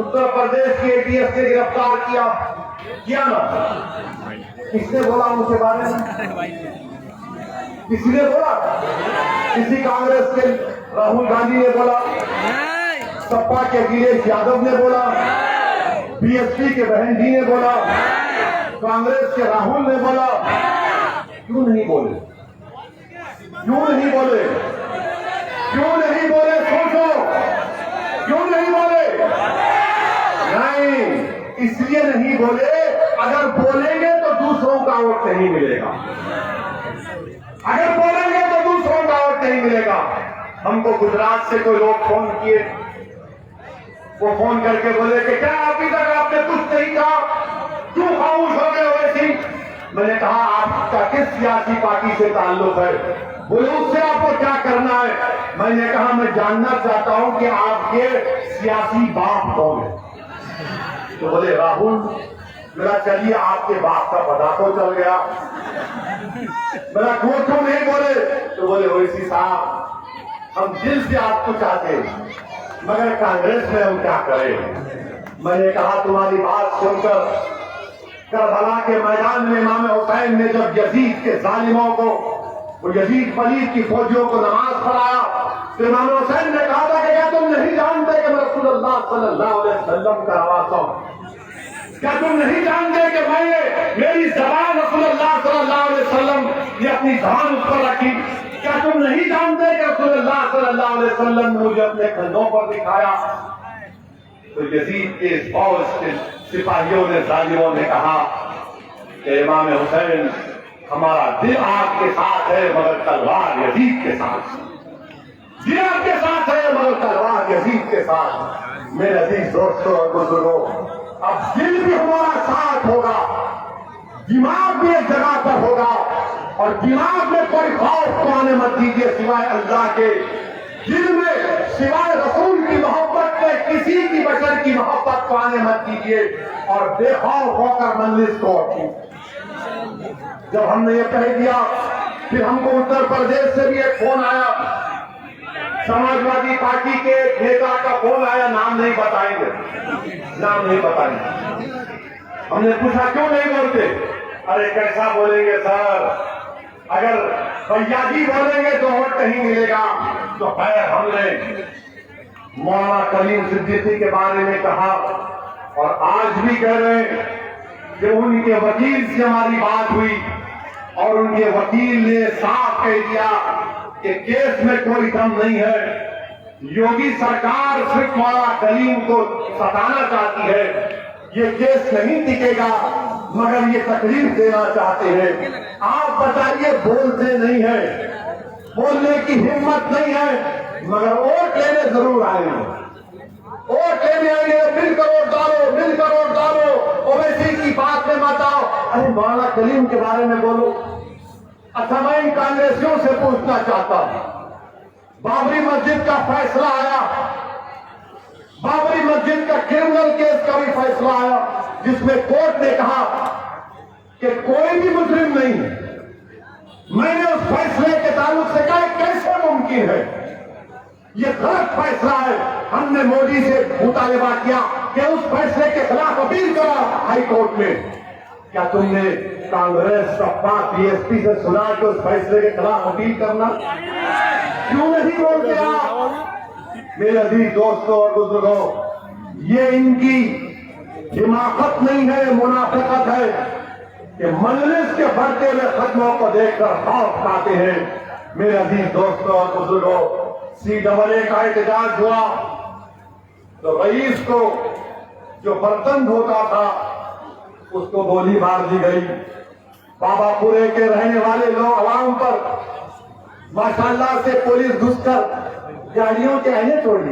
[SPEAKER 2] उत्तर प्रदेश के एटीएस ने गिरफ्तार किया ना? किसने बोला उनके बारे में? किसी ने बोला? किसी कांग्रेस के राहुल गांधी ने बोला, सपा के अखिलेश यादव ने बोला, बीएसपी के बहन जी ने बोला, कांग्रेस के राहुल ने बोला? क्यों नहीं बोले? क्यों नहीं बोले? क्यों नहीं बोले? सोचो, क्यों नहीं बोले? नहीं, इसलिए नहीं बोले, अगर बोलेंगे तो दूसरों का वोट नहीं मिलेगा, अगर बोलेंगे तो दूसरों का वोट नहीं मिलेगा। हमको गुजरात से कोई लोग फोन किए, वो फोन करके बोले कि क्या अभी तक आपने कुछ नहीं कहा, क्यों खामोश हो गए वैसी? मैंने कहा आपका किस सियासी पार्टी से ताल्लुक है? बोले उससे आपको क्या करना है? मैंने कहा मैं जानना चाहता हूं कि आपके सियासी बाप कौन है। तो बोले राहुल। मेरा चलिए आपके बाप का पता तो चल गया। मेरा क्यों नहीं बोले? तो बोले ओवैसी साहब हम दिल से आपको चाहते मगर कांग्रेस में हम क्या करें। मैंने कहा तुम्हारी बात सुनकर करबला के मैदान में इमाम हुसैन ने जब यजीद के जालिमों को, वो यजीद पलीद की फौजियों को नमाज पढ़ाया, तो इमाम हुसैन ने कहा था कि क्या तुम नहीं जानते कि मैं रसूलुल्लाह सल्लल्लाहु अलैहि वसल्लम का नवासा हूं? क्या तुम नहीं जानते कि मेरी जबान रसूलुल्लाह सल्लल्लाहु अलैहि वसल्लम ने अपनी जबान उस पर रखी? क्या तुम नहीं जानते कि रसूलुल्लाह सल्लल्लाहु अलैहि वसल्लम ने मुझे अपने कंधों पर दिखाया? तो यजीद के फौज के सिपाहियों ने, जालिमों ने कहा कि इमाम हुसैन हमारा दिल आपके साथ है मगर तलवार यजीद के साथ, दिल आपके साथ है मगर तलवार यजीद के साथ। मेरे अजीज दोस्तों और बुजुर्गों, अब दिल भी हमारा साथ होगा, दिमाग भी एक जगह पर होगा, और दिमाग में कोई खौफ को आने मत दीजिए सिवाय अल्लाह के। दिल में सिवाय रसूल की मोहब्बत के किसी की बशर की मोहब्बत को आने मत दीजिए और बेखौफ होकर मंजिल को जब हमने ये कह दिया, फिर हमको उत्तर प्रदेश से भी एक फोन आया, समाजवादी पार्टी के नेता का फोन आया, नाम नहीं बताएंगे, नाम नहीं बताएंगे। हमने पूछा क्यों नहीं बोलते? अरे कैसा बोलेंगे सर, अगर भैया जी बोलेंगे तो वोट नहीं मिलेगा। तो खैर हमने मौलाना कलीम सिद्दीकी के बारे में कहा और आज भी कह रहे हैं कि उनके वकील से हमारी बात हुई और उनके वकील ने साफ कह दिया कि केस में कोई दम नहीं है। योगी सरकार सिर्फ मौलाना कलीम को सताना चाहती है, ये केस नहीं टिकेगा मगर ये तकलीफ देना चाहते हैं। आप बताइए, बोलते नहीं है, बोलने की हिम्मत नहीं है मगर वोट लेने जरूर आएंगे, वोट लेने आएंगे। मिलकर वोट डालो, मिलकर वोट डालो, ओवैसी की बात में मत आओ। अरे मौलाना कलीम के बारे में बोलो। अच्छा, मैं इन कांग्रेसियों से पूछना चाहता हूं, बाबरी मस्जिद का फैसला आया, बाबरी मस्जिद का क्रिमिनल केस का भी फैसला आया जिसमें कोर्ट ने कहा कि कोई भी मुजरिम नहीं है। मैंने उस फैसले के ताल्लुक से कहा कैसे मुमकिन है, ये गलत फैसला है। हमने मोदी से मुतालबा किया कि उस फैसले के खिलाफ अपील करा हाई कोर्ट में। क्या तुमने कांग्रेस सपा बीएसपी से सुना कि उस फैसले के खिलाफ अपील करना? क्यों नहीं बोलते आप? मेरे अजीज दोस्तों और बुजुर्गों, ये इनकी हिमाकत नहीं है, मुनाफिकत है कि मजलिस के बढ़ते हुए खत्मों को देखकर खौफ खाते हैं। मेरे अजीज दोस्तों और बुजुर्गों, CAA का एहतजाज हुआ तो रईस को जो बर्तन धोता था उसको गोली मार दी गई। बाबापुरे के रहने वाले लोग आवाम पर माशाल्लाह से पुलिस घुसकर गाड़ियों के आईने तोड़ दी।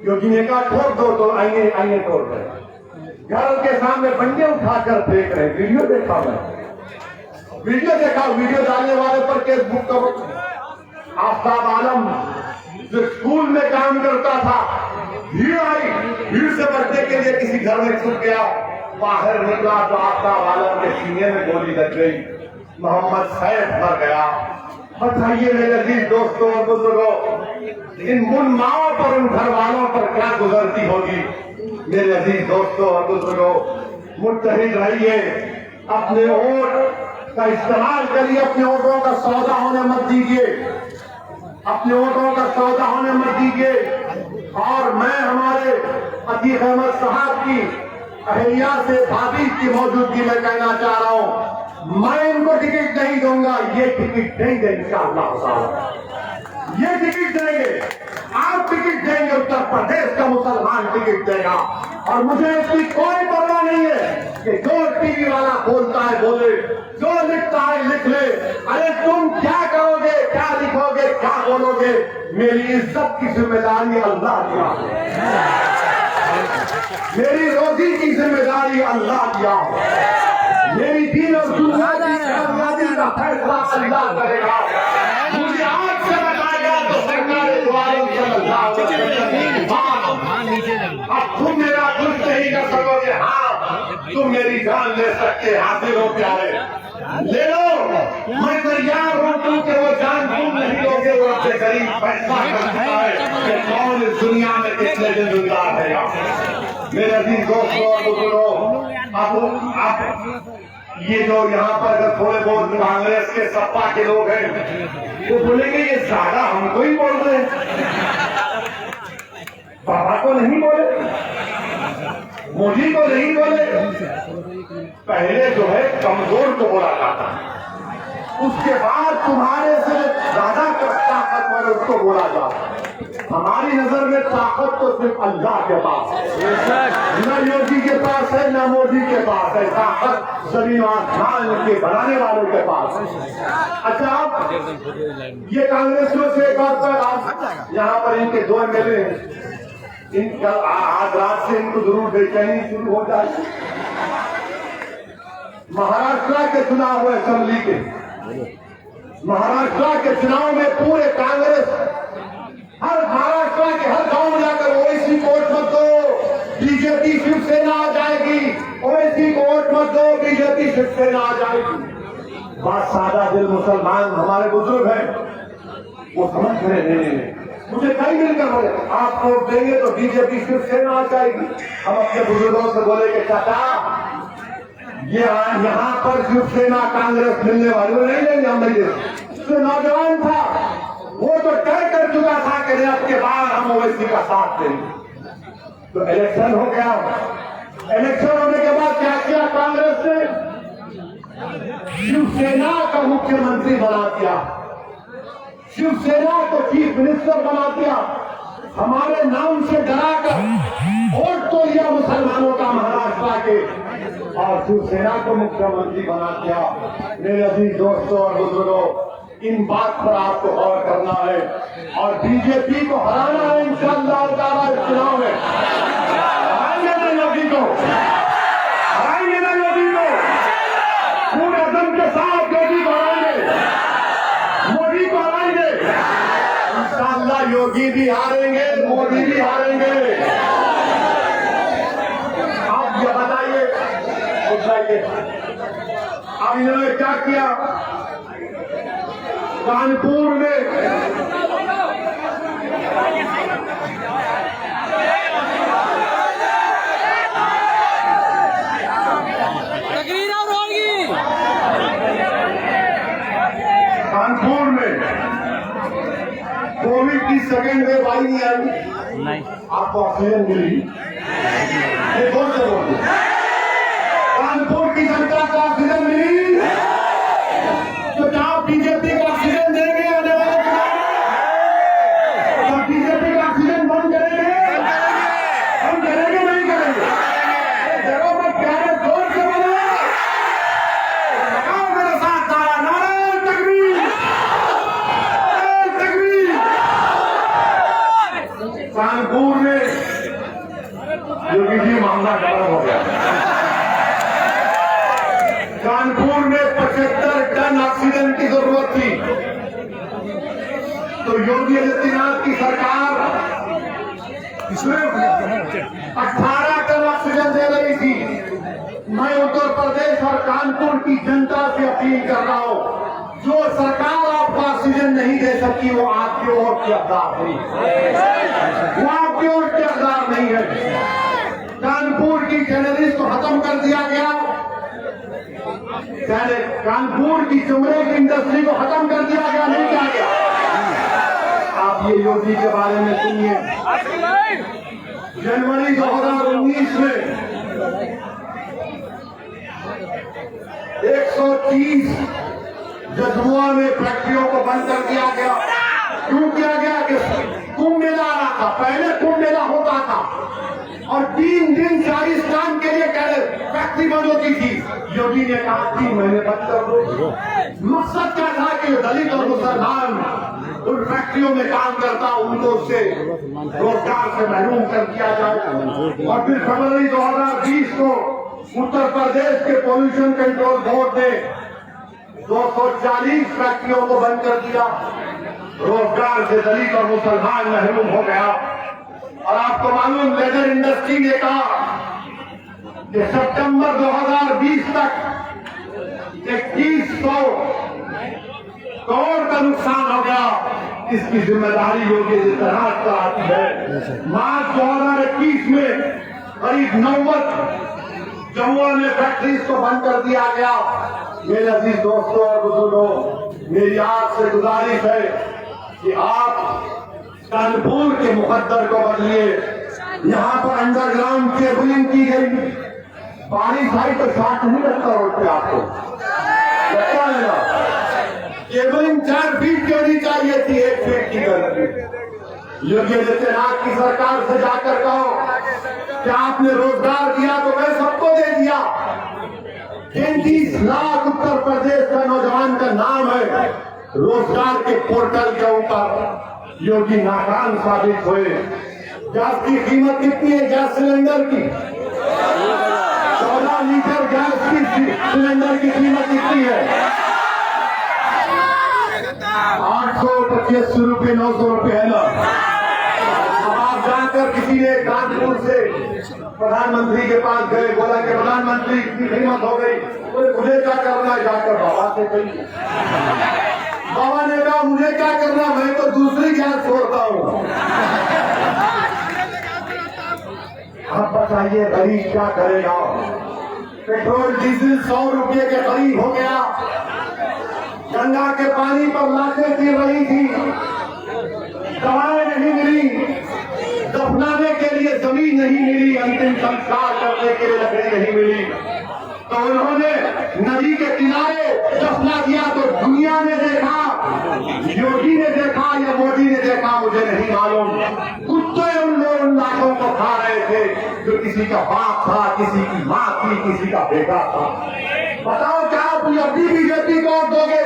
[SPEAKER 2] योगी ने कहा ठोक दो तो आईने तोड़ रहे, घर के सामने बंदे उठाकर फेंक रहे। वीडियो देखा मैं, वीडियो डालने वाले पर केस बुक करो। आफ्ताब आलम जो स्कूल में काम करता था, भीड़ आई, भीड़ से बचने के लिए किसी घर में छुप गया, बाहर निकला तो आफ्ताब आलम के सीने में गोली लग गई, मोहम्मद सैफ मर गया। बताइए मेरे अजीज दोस्तों और बुजुर्गों, इन मुन माओ पर, उन घर वालों पर क्या गुजरती होगी। मेरे अजीज दोस्तों और बुजुर्गों, मुत्तहिद रहिए, अपने वोट का इस्तेमाल करिए, अपने वोटों का सौदा होने मत दीजिए, अपने वोटों का सौदा होने मत दीजिए। और मैं हमारे अतीक अहमद साहब की अहलिया से भाभी की मौजूदगी में कहना चाह रहा हूं, मैं इनको टिकट नहीं दूंगा, ये टिकट देंगे इंशाअल्लाह, ये टिकट देंगे, आप टिकट देंगे, उत्तर प्रदेश का मुसलमान टिकट देगा। और मुझे इसकी कोई परवाह नहीं है कि जो टीवी वाला बोलता है बोले, जो लिखता है लिख ले। अरे तुम क्या करोगे, क्या लिखोगे, क्या बोलोगे, मेरी इज्जत की जिम्मेदारी अल्लाह दिया, मेरी रोजी की जिम्मेदारी अल्लाह दिया, मेरी दीन और दुनिया की कामयाबी का फैसला अल्लाह करेगा। मुझे आज से बताया तो सरकार द्वारा अब तुम मेरा कुछ नहीं कर सकोगे। हाँ, तुम मेरी जान ले सकते, हाजिर हो प्यारे, ले लो, मैं तैयार हूं, क्योंकि वो जान तुम नहीं लोगे, वो अपने करीब फैसला कर चुका है कि कौन इस दुनिया में कितने दिन जिंदा रहेगा। मेरे अजीज दोस्तों और बुजुर्गों, अब ये जो यहाँ पर अगर थोड़े बहुत कांग्रेस के सपा के लोग हैं वो बोलेंगे ये ज्यादा हमको ही बोल रहे हैं, बाबा को नहीं बोले, मोदी को नहीं बोले। पहले जो है कमजोर को बोला जाता है, उसके बाद तुम्हारे से ज्यादा ताकतवर उसको बोला जाता है। हमारी नजर में ताकत तो सिर्फ अल्लाह के पास है, न योगी के पास है, न मोदी के पास है, ताकत जमीन आसमान के बनाने वालों के पास है। अच्छा, आप ये कांग्रेसियों से एक बात पर, आप यहाँ पर इनके दो MLA हैं, इनका आज रात से इनको जरूर बेचैनी शुरू हो जाए। महाराष्ट्र के चुनाव हुए असेंबली के, महाराष्ट्र के चुनाव में पूरे कांग्रेस हर महाराष्ट्र के हर गांव में जाकर ओवैसी को वोट मत दो, बीजेपी शिवसेना आ जाएगी, ओवैसी को वोट मत दो, बीजेपी शिवसेना आ जाएगी। बात सादा दिल मुसलमान हमारे बुजुर्ग हैं, वो समझ रहे नहीं। मुझे कई मिलकर बोले आप वोट देंगे तो बीजेपी शिवसेना आ जाएगी। हम अपने बुजुर्गों से बोले कि चाचा ये यहाँ पर शिवसेना कांग्रेस मिलने वाले नहीं लेंगे, हम नहीं देंगे। तो नौजवान था वो तो तय कर चुका था कि अब के बाद हम ओवैसी का साथ देंगे। तो इलेक्शन हो गया, इलेक्शन होने के बाद क्या किया कांग्रेस ने, शिवसेना का मुख्यमंत्री बना दिया, शिवसेना को चीफ मिनिस्टर बना दिया, हमारे नाम से डराकर वोट तो लिया मुसलमानों का महाराष्ट्र के और शिवसेना को मुख्यमंत्री बना दिया। मेरे अजीज दोस्तों और बुजुर्गों, इन बात पर आपको गौर करना है और बीजेपी को हराना है इंशाअल्लाह ताला। इस चुनाव में हराएंगे ना योगी को, हराएंगे ना योगी को, पूरे दम के साथ योगी को हराएंगे, मोदी को हराएंगे इंशाअल्लाह। योगी भी हारेंगे, मोदी भी हारेंगे। आप ये बताइए, अब इन्होंने क्या किया कानपुर में, कानपुर में कोविड की सेकेंड वेव आई नहीं आई? नहीं। आपको ऑक्सीजन मिली? ये कौन से बोल रहे? कानपुर की जनता को ऑक्सीजन मिली? तो क्या बीजेपी को ऑक्सीजन देंगे आने वाले चुनाव में? तो बीजेपी का ऑक्सीजन बंद करेंगे? हम करेंगे नहीं करेंगे? जगह पर प्यारे जोर से बोलो, लगाओ मेरे साथ नारा, नारे तकबीर, तकबीर। कानपुर में योगी जी मामला गरम हो गया। कानपुर में 75 टन ऑक्सीजन की जरूरत थी, तो योगी आदित्यनाथ की सरकार 18 टन ऑक्सीजन दे रही थी। मैं उत्तर प्रदेश और कानपुर की जनता से अपील कर रहा हूं, जो सरकार आपको ऑक्सीजन नहीं दे सकती वो आपकी वोट की हकदार नहीं, वो आपकी वोट की हकदार नहीं है। कानपुर की कैनरीज को खत्म कर दिया गया, कानपुर की चमड़े की इंडस्ट्री को खत्म कर दिया गया, नहीं किया गया। आप ये योगी के बारे में सुनिए। जनवरी 2019 में 130 जजुआ में फैक्ट्रियों को बंद कर दिया गया। क्यों किया गया कि कुंभ मेला आ रहा था, पहले कुंभ मेला होता था और 3 दिन 40 काम के लिए फैक्ट्री बंद होती थी। योगी ने कहा 3 महीने बंद कर दो। मकसद क्या था कि दलित और मुसलमान उन फैक्ट्रियों में काम करता, उनको उससे रोजगार से महरूम कर दिया जाए। और फिर फरवरी 2020 को उत्तर प्रदेश के पोल्यूशन कंट्रोल बोर्ड ने 240 फैक्ट्रियों को बंद कर दिया। रोजगार से दलित और मुसलमान महरूम हो गया। और आपको मालूम, लेदर इंडस्ट्री ने कहा कि सितंबर 2020 तक 2100 करोड़ का नुकसान हो गया। इसकी जिम्मेदारी योगी आदित्यनाथ पर आती है। मार्च 2021 में करीब 90 जमुआ में फैक्ट्रीज को बंद कर दिया गया। मेरे अजीज दोस्तों और बुजुर्गों, मेरी आपसे गुजारिश है कि आप कानपुर के मुकद्दर को बदलिए। यहाँ पर अंडरग्राउंड केबलिंग की गई, बारिश आई तो शॉर्ट नहीं लगता रोड पे, आपको लगता है ना? केबलिंग 4 फीट की होनी चाहिए थी, 1 फीट की गई। योगी आदित्यनाथ की सरकार से जाकर कहो कि आपने रोजगार दिया तो मैं सबको दे दिया। 33 लाख उत्तर प्रदेश का नौजवान का नाम है रोजगार के पोर्टल के ऊपर। योगी नाकाम साबित हुए। गैस की कीमत कितनी है? गैस सिलेंडर की 14 लीटर गैस की सिलेंडर की कीमत कितनी है? 825 रुपये, 900 रुपये है ना। अब आप जाकर किसी ने कानपुर से प्रधानमंत्री के पास गए, बोला कि प्रधानमंत्री इतनी कीमत हो गई, बोले मुझे क्या करना है? जाकर बाबा से कहिए। बाबा ने कहा मुझे क्या करना, मैं तो दूसरी गैस छोड़ता हूँ। अब बताइए गरीब क्या करेगा? पेट्रोल डीजल 100 रुपये के करीब हो गया। गंगा के पानी पर लाशें गिर रही थी, दवाएं नहीं मिली, दफनाने के लिए जमीन नहीं मिली, अंतिम संस्कार करने के लिए लकड़ी नहीं मिली, तो उन्होंने नदी के किनारे दफना दिया। तो दुनिया ने देखा, योगी ने देखा या मोदी ने देखा, मुझे नहीं मालूम, कुत्ते उन लाशों को खा रहे थे जो किसी का बाप था, किसी की माँ थी, किसी का बेटा था। बताओ क्या आप अभी बीजेपी को वोट दोगे?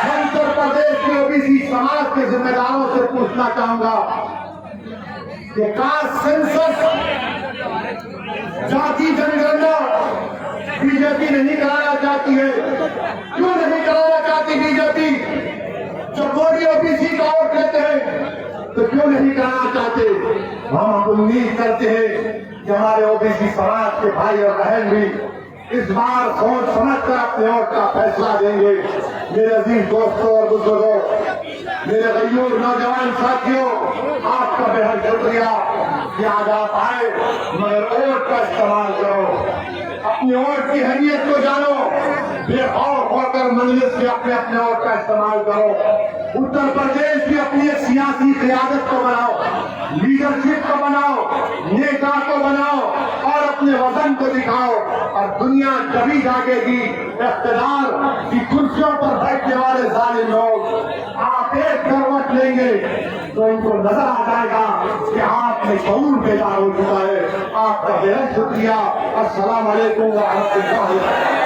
[SPEAKER 2] मैं उत्तर प्रदेश के ओबीसी समाज के जिम्मेदारों से पूछना चाहूंगा कि कास्ट सेंसस, जाति जनगणना बीजेपी नहीं कराना चाहती है। क्यों नहीं कराना चाहती बीजेपी? जब मोदी ओबीसी का वोट लेते हैं तो क्यों नहीं कराना चाहते? हम उम्मीद करते हैं कि हमारे ओबीसी समाज के भाई और बहन भी इस बार सोच समझकर अपने वोट का फैसला देंगे। मेरे अजीज दोस्तों और बुजुर्गों, मेरे गयूर नौजवान साथियों, आपका बेहद शुक्रिया कि आज आप आए, मगर वोट का इस्तेमाल करो, अपनी वोट की अहमियत को जानो, बेखौफ होकर मजलिस में अपने अपने वोट का इस्तेमाल करो। उत्तर प्रदेश की अपनी एक सियासी क़यादत को बनाओ, लीडरशिप को बनाओ, नेता को बनाओ और अपने वतन को दिखाओ, और दुनिया तभी जागेगी। इख्तियार की कुर्सियों पर बैठने वाले जालिम लोग आप एक करवट लेंगे तो इनको नजर आ जाएगा कि आप में शऊर बेदार हो चुका है। आपका बेहद शुक्रिया। अस्सलाम वालेकुम व रहमतुल्लाह।